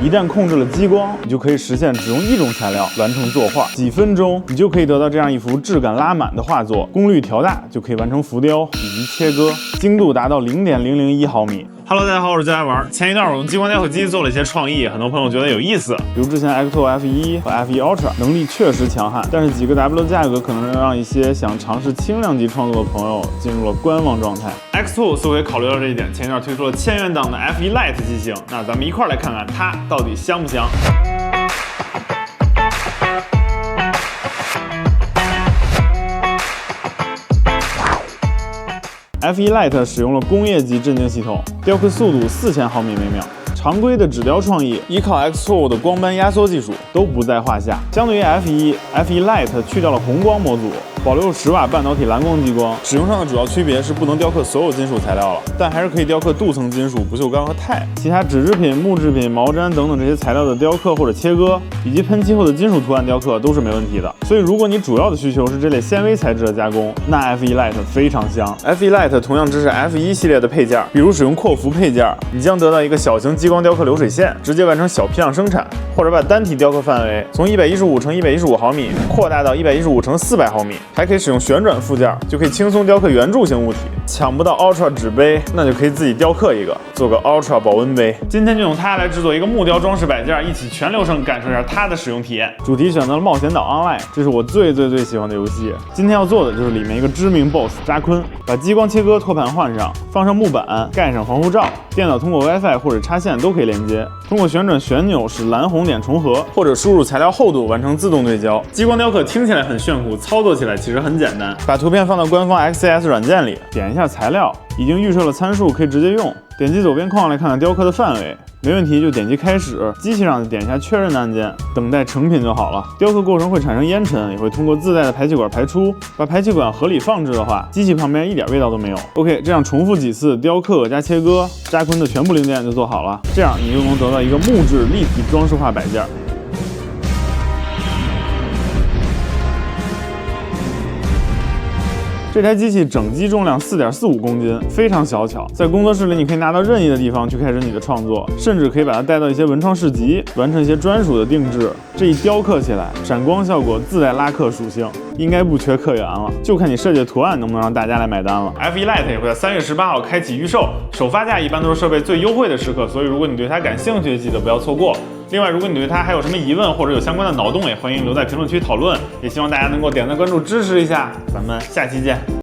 一旦控制了激光，你就可以实现只用一种材料完成作画，几分钟你就可以得到这样一幅质感拉满的画作，功率调大就可以完成浮雕以及切割，精度达到0.001毫米。Hello， 大家好，我是家玩。前一段我用激光雕刻机做了一些创意，很多朋友觉得有意思，比如之前 X2 F1 和 F1 Ultra 能力确实强悍，但是几个 W 的价格可能让一些想尝试轻量级创作的朋友进入了观望状态。X2 似乎也考虑到这一点，前一段推出了1000元档的 F1 Lite 机型，那咱们一块来看看它到底香不香。F1 Lite 使用了工业级镇静系统，雕刻速度4000毫米每秒。常规的纸雕创意依靠 X2 的光斑压缩技术都不在话下。相对于 F1 Lite 去掉了红光模组，保留了10瓦半导体蓝光激光。使用上的主要区别是不能雕刻所有金属材料了，但还是可以雕刻镀层金属、不锈钢和钛。其他纸制品、木制品、毛毡等等这些材料的雕刻或者切割，以及喷漆后的金属图案雕刻都是没问题的。所以如果你主要的需求是这类纤维材质的加工，那 F1 Lite 非常香。F1 Lite 同样支持 F1 系列的配件，比如使用扩幅配件，你将得到一个小型激光雕刻流水线，直接完成小批量生产，或者把单体雕刻范围从115乘115毫米扩大到115乘400毫米，还可以使用旋转附件，就可以轻松雕刻圆柱形物体。抢不到 Ultra 纸杯，那就可以自己雕刻一个，做个 Ultra 保温杯。今天就用它来制作一个木雕装饰摆件，一起全流程感受一下它的使用体验。主题选择了冒险岛 Online， 这是我最喜欢的游戏。今天要做的就是里面一个知名 BOSS 扎昆，把激光切割托盘换上，放上木板，盖上防护罩，电脑通过 WiFi 或者插线都可以连接。通过旋转旋钮使蓝红点重合，或者输入材料厚度完成自动对焦。激光雕刻听起来很炫酷，操作起来其实很简单。把图片放到官方 XCS 软件里，点一下材料，已经预设了参数，可以直接用。点击左边框来看看雕刻的范围，没问题就点击开始，机器上点一下确认的按键，等待成品就好了。雕刻过程会产生烟尘，也会通过自带的排气管排出。把排气管合理放置的话，机器旁边一点味道都没有。OK， 这样重复几次雕刻加切割，扎昆的全部零件就做好了。这样你就能得到一个木质立体装饰画摆件。这台机器整机重量4.45公斤，非常小巧。在工作室里，你可以拿到任意的地方去开始你的创作，甚至可以把它带到一些文创市集，完成一些专属的定制。这一雕刻起来，闪光效果自带拉客属性，应该不缺客源了。就看你设计的图案能不能让大家来买单了。F1 Lite 也会在3月18号开启预售，首发价一般都是设备最优惠的时刻，所以如果你对它感兴趣，记得不要错过。另外，如果你对它还有什么疑问或者有相关的脑洞，也欢迎留在评论区讨论。也希望大家能够点赞、关注、支持一下。咱们下期见。